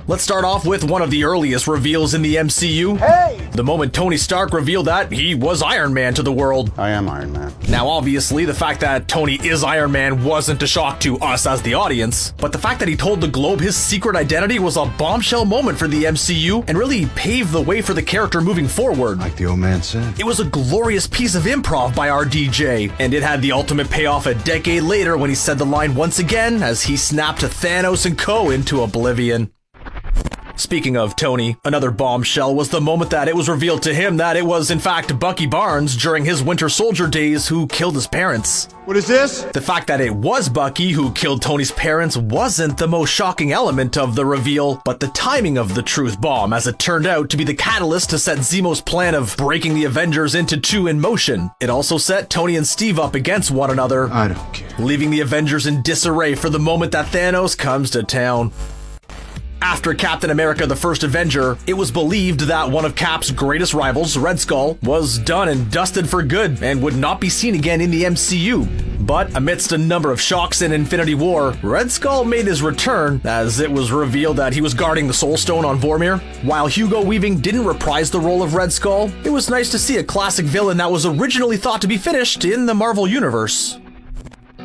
Let's start off with one of the earliest reveals in the MCU. Hey! The moment Tony Stark revealed that he was Iron Man to the world. I am Iron Man. Now, obviously, the fact that Tony is Iron Man wasn't a shock to us as the audience, but the fact that he told the globe his secret identity was a bombshell moment for the MCU and really paved the way for the character moving forward. Like the old man said. It was a glorious piece of improv by our DJ, and it had the ultimate payoff a decade later when he said the line once again as he snapped Thanos and co. into oblivion. Speaking of Tony, another bombshell was the moment that it was revealed to him that it was in fact Bucky Barnes during his Winter Soldier days who killed his parents. What is this? The fact that it was Bucky who killed Tony's parents wasn't the most shocking element of the reveal, but the timing of the truth bomb, as it turned out to be the catalyst to set Zemo's plan of breaking the Avengers into two in motion. It also set Tony and Steve up against one another, I don't care. leaving the Avengers in disarray for the moment that Thanos comes to town. After Captain America the First Avenger, it was believed that one of Cap's greatest rivals, Red Skull, was done and dusted for good and would not be seen again in the MCU. But amidst a number of shocks in Infinity War, Red Skull made his return as it was revealed that he was guarding the Soul Stone on Vormir. While Hugo Weaving didn't reprise the role of Red Skull, it was nice to see a classic villain that was originally thought to be finished in the Marvel Universe.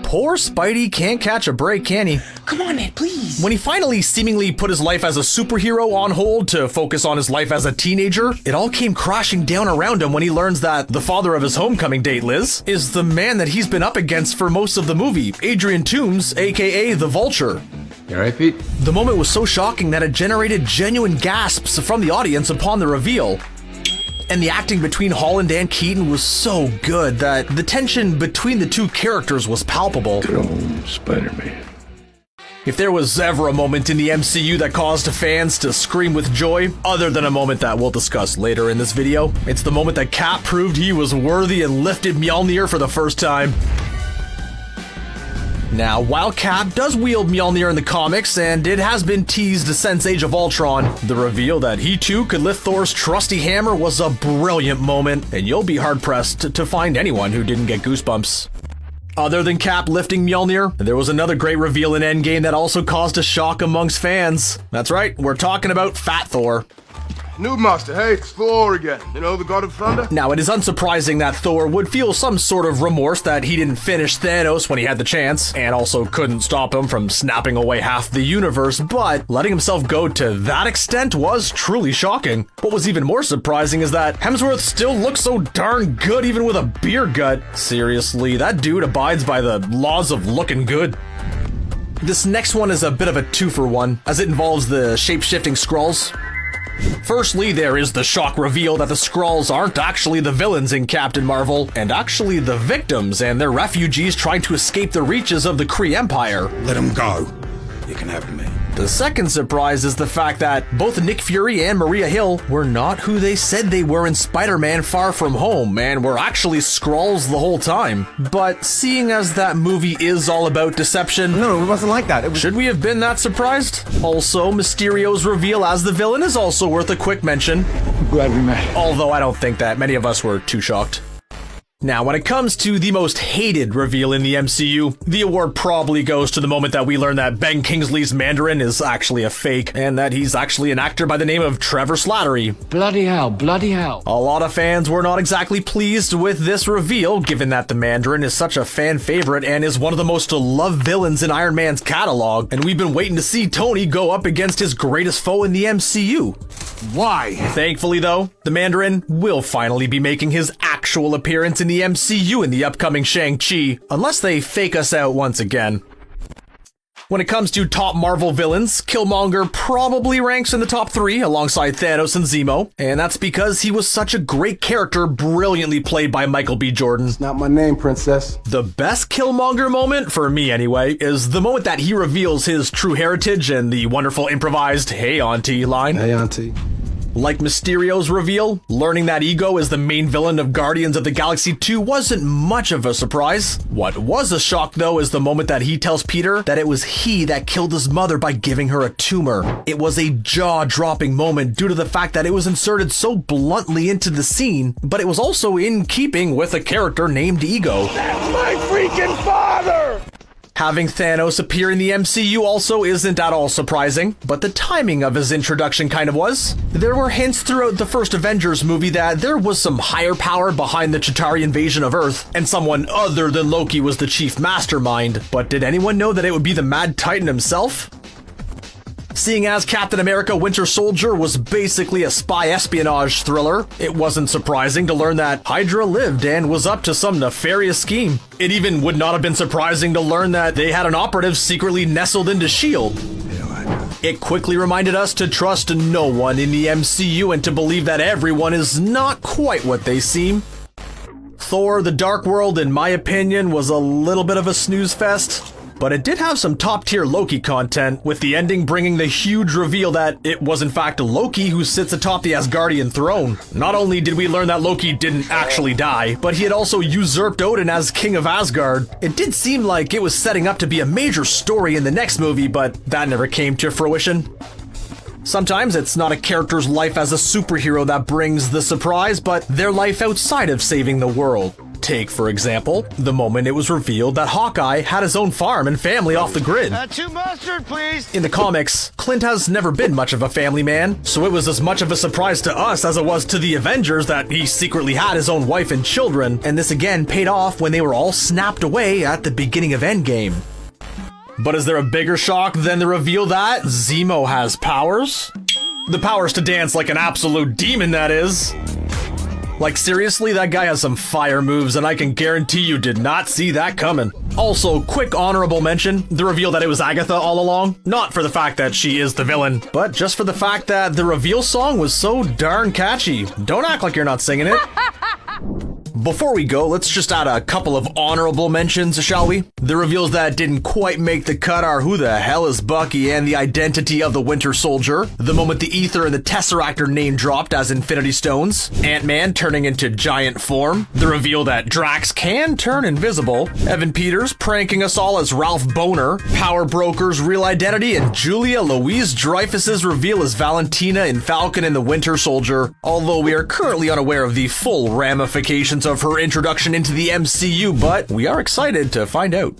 Poor Spidey can't catch a break, can he? Come on, man, please. When he finally seemingly put his life as a superhero on hold to focus on his life as a teenager, it all came crashing down around him when he learns that the father of his homecoming date, Liz, is the man that he's been up against for most of the movie, Adrian Toomes, aka the Vulture. You alright, Pete? The moment was so shocking that it generated genuine gasps from the audience upon the reveal. And the acting between Holland and Keaton was so good that the tension between the two characters was palpable. Spider-Man. If there was ever a moment in the MCU that caused fans to scream with joy, other than a moment that we'll discuss later in this video, it's the moment that Cap proved he was worthy and lifted Mjolnir for the first time. Now, while Cap does wield Mjolnir in the comics, and it has been teased since Age of Ultron, the reveal that he too could lift Thor's trusty hammer was a brilliant moment, and you'll be hard-pressed to find anyone who didn't get goosebumps. Other than Cap lifting Mjolnir, there was another great reveal in Endgame that also caused a shock amongst fans. That's right, we're talking about Fat Thor. Noob Master, hey, it's Thor again. You know, the god of thunder? Now, it is unsurprising that Thor would feel some sort of remorse that he didn't finish Thanos when he had the chance, and also couldn't stop him from snapping away half the universe, but letting himself go to that extent was truly shocking. What was even more surprising is that Hemsworth still looks so darn good even with a beer gut. Seriously, that dude abides by the laws of looking good. This next one is a bit of a two-for-one, as it involves the shape-shifting Skrulls. Firstly, there is the shock reveal that the Skrulls aren't actually the villains in Captain Marvel, and actually the victims and their refugees trying to escape the reaches of the Kree Empire. Let him go. You can have me. The second surprise is the fact that both Nick Fury and Maria Hill were not who they said they were in Spider-Man Far From Home, and were actually Skrulls the whole time. But seeing as that movie is all about deception, No, it wasn't like that. It was... should we have been that surprised? Also, Mysterio's reveal as the villain is also worth a quick mention, I'm glad we met. although I don't think that many of us were too shocked. Now, when it comes to the most hated reveal in the MCU, the award probably goes to the moment that we learn that Ben Kingsley's Mandarin is actually a fake, and that he's actually an actor by the name of Trevor Slattery. Bloody hell, bloody hell. A lot of fans were not exactly pleased with this reveal, given that the Mandarin is such a fan favorite and is one of the most loved villains in Iron Man's catalog, and we've been waiting to see Tony go up against his greatest foe in the MCU. Why? Thankfully, though, the Mandarin will finally be making his actual appearance in the MCU in the upcoming Shang-Chi, unless they fake us out once again. When it comes to top Marvel villains, Killmonger probably ranks in the top 3 alongside Thanos and Zemo, and that's because he was such a great character, brilliantly played by Michael B. Jordan. It's not my name, princess. The best Killmonger moment, for me anyway, is the moment that he reveals his true heritage and the wonderful improvised "Hey Auntie" line. Hey, auntie. Like Mysterio's reveal, learning that Ego is the main villain of Guardians of the Galaxy 2 wasn't much of a surprise. What was a shock, though, is the moment that he tells Peter that it was he that killed his mother by giving her a tumor. It was a jaw-dropping moment due to the fact that it was inserted so bluntly into the scene, but it was also in keeping with a character named Ego. That's my freaking father! Having Thanos appear in the MCU also isn't at all surprising, but the timing of his introduction kind of was. There were hints throughout the first Avengers movie that there was some higher power behind the Chitauri invasion of Earth, and someone other than Loki was the chief mastermind, but did anyone know that it would be the Mad Titan himself? Seeing as Captain America Winter Soldier was basically a spy espionage thriller, it wasn't surprising to learn that Hydra lived and was up to some nefarious scheme. It even would not have been surprising to learn that they had an operative secretly nestled into S.H.I.E.L.D. It quickly reminded us to trust no one in the MCU and to believe that everyone is not quite what they seem. Thor: The Dark World, in my opinion, was a little bit of a snooze fest. But it did have some top-tier Loki content, with the ending bringing the huge reveal that it was in fact Loki who sits atop the Asgardian throne. Not only did we learn that Loki didn't actually die, but he had also usurped Odin as King of Asgard. It did seem like it was setting up to be a major story in the next movie, but that never came to fruition. Sometimes it's not a character's life as a superhero that brings the surprise, but their life outside of saving the world. Take, for example, the moment it was revealed that Hawkeye had his own farm and family off the grid. 2 mustard, please. In the comics, Clint has never been much of a family man, so it was as much of a surprise to us as it was to the Avengers that he secretly had his own wife and children, and this again paid off when they were all snapped away at the beginning of Endgame. But is there a bigger shock than the reveal that Zemo has powers? The powers to dance like an absolute demon, that is. Like, seriously, that guy has some fire moves, and I can guarantee you did not see that coming. Also, quick honorable mention, the reveal that it was Agatha all along. Not for the fact that she is the villain, but just for the fact that the reveal song was so darn catchy. Don't act like you're not singing it. Before we go, let's just add a couple of honorable mentions, shall we? The reveals that didn't quite make the cut are who the hell is Bucky and the identity of the Winter Soldier, the moment the Ether and the Tesseract are name dropped as Infinity Stones, Ant-Man turning into giant form, the reveal that Drax can turn invisible, Evan Peters pranking us all as Ralph Boner, Power Broker's real identity, and Julia Louis-Dreyfus's reveal as Valentina in Falcon and the Winter Soldier, although we are currently unaware of the full ramifications of her introduction into the MCU, but we are excited to find out.